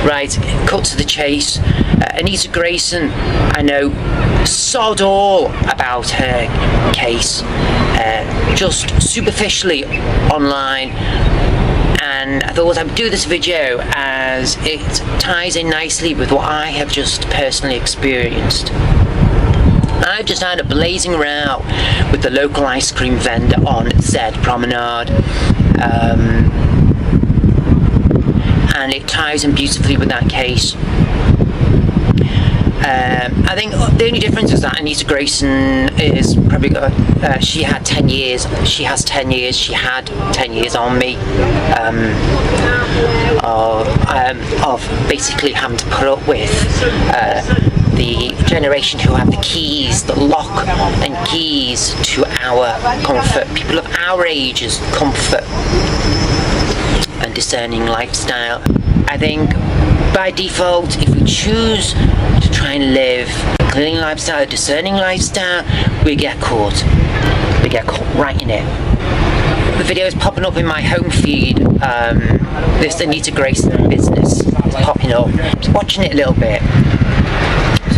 Right, cut to the chase. Anita Grayson, I know sod all about her case, just superficially online, and I thought I'd do this video as it ties in nicely with what I have just personally experienced. I've just had a blazing row with the local ice cream vendor on said promenade, and it ties in beautifully with that case. I think the only difference is that Anita Grayson is probably got, she had 10 years, she has 10 years, she had 10 years on me of basically having to put up with the generation who have the keys, the lock and keys to our comfort, people of our age's comfort and discerning lifestyle. I think by default, if we choose to try and live a clean lifestyle, a discerning lifestyle, we get caught. We get caught right in it. The video is popping up in my home feed. This Anita Grayson business is popping up. I was watching it a little bit.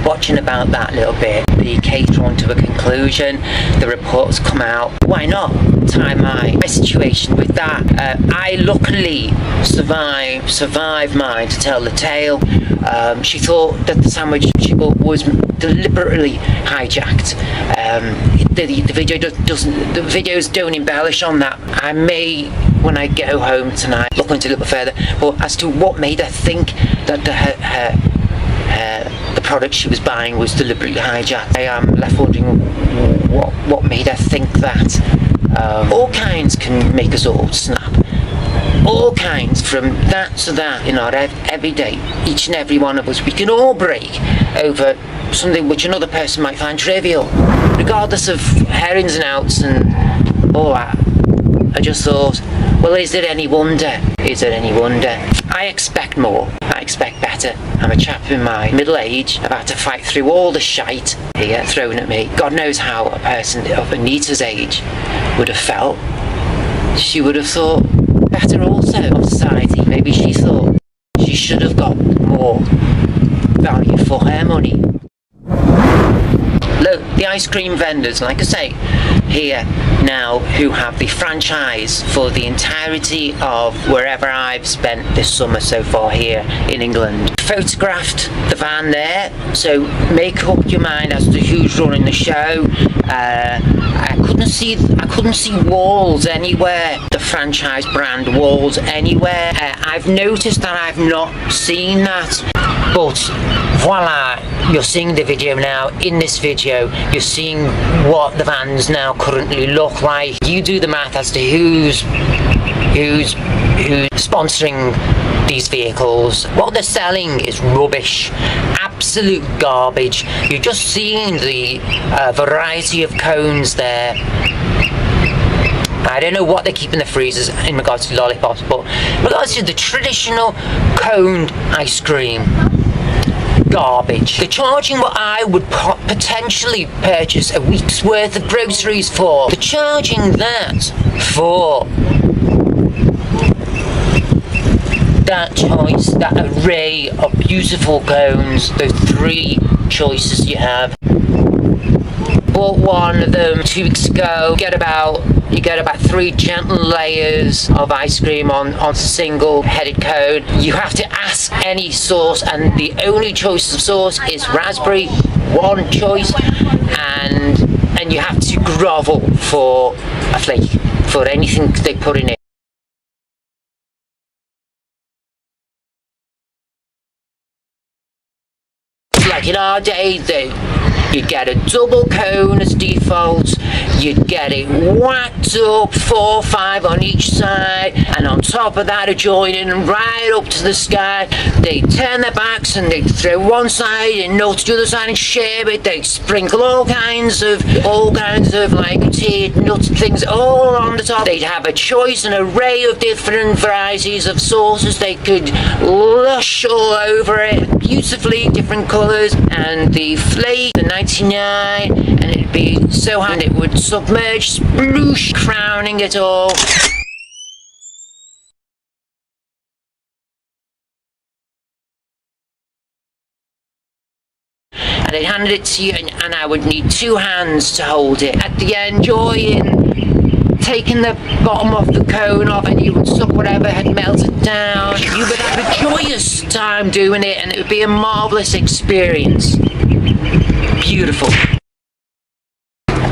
Watching about that a little bit, the case drawn to a conclusion, the reports come out. Why not tie my situation with that? I luckily survived mine to tell the tale. She thought that the sandwich she bought was deliberately hijacked. The videos don't embellish on that. I may, when I go home tonight, look into it a little further, but as to what made her think that the product she was buying was deliberately hijacked, I am left wondering what made her think that. All kinds can make us all snap. All kinds, from that to that, in our everyday, each and every one of us, we can all break over something which another person might find trivial, regardless of her ins and outs and all that. I just thought, well, is it any wonder? Is it any wonder? I expect more. I expect better. I'm a chap in my middle age. I've had to fight through all the shite here thrown at me. God knows how a person of Anita's age would have felt. She would have thought better also of society. Maybe she thought she should have got more value for her money. Look, the ice cream vendors, like I say, here now, who have the franchise for the entirety of wherever I've spent this summer so far here in England, photographed the van there, so make up your mind as to who's running the show. I couldn't see walls anywhere, the franchise brand walls anywhere. I've noticed that I've not seen that, but voila, you're seeing the video now. In this video, you're seeing what the vans now currently look like. You do the math as to who's sponsoring these vehicles. What they're selling is rubbish, absolute garbage. You're just seeing the variety of cones there. I don't know what they keep in the freezers in regards to lollipops, but in regards to the traditional coned ice cream, garbage. They're charging what I would potentially purchase a week's worth of groceries for. They're charging that for that choice, that array of beautiful cones, those three choices you have. Bought one of them 2 weeks ago. You get about 3 gentle layers of ice cream on a single headed cone. You have to ask any sauce, and the only choice of sauce is raspberry, one choice, and you have to grovel for a flake, for anything they put in it. Like in our day, you'd get a double cone as default, you'd get it whacked up 4 or 5 on each side, and on top of that adjoining and right up to the sky. They'd turn their backs and they'd throw one side and no to the other side and share it. They'd sprinkle all kinds of like tiered nuts things all on the top. They'd have a choice, an array of different varieties of sauces. They could lush all over it beautifully, different colours, and the flake, the 99, and it'd be so hard it would submerge, sploosh, crowning it all. and they handed it to you, and I would need 2 hands to hold it. At the end, taking the bottom of the cone off, and you would suck whatever had melted down. You would have a joyous time doing it, and it would be a marvellous experience. Beautiful.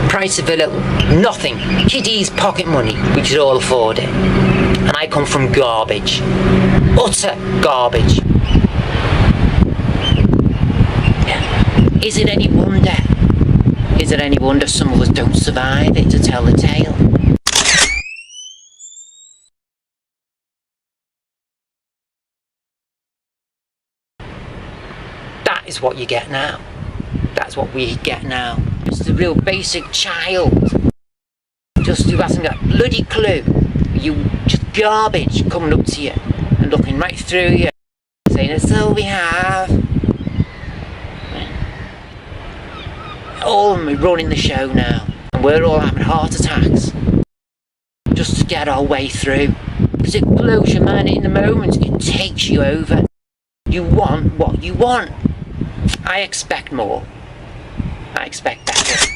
Price of a little nothing, kiddies' pocket money. We could all afford it. And I come from garbage. Utter garbage. Is it any wonder? Is it any wonder some of us don't survive it to tell the tale? That is what you get now. That's what we get now. Just a real basic child. Just who hasn't got a bloody clue. You just garbage coming up to you and looking right through you, saying that's all we have. All of them are running the show now, and we're all having heart attacks just to get our way through. Because it blows your mind in the moment. It takes you over. You want what you want. I expect more. I expect better.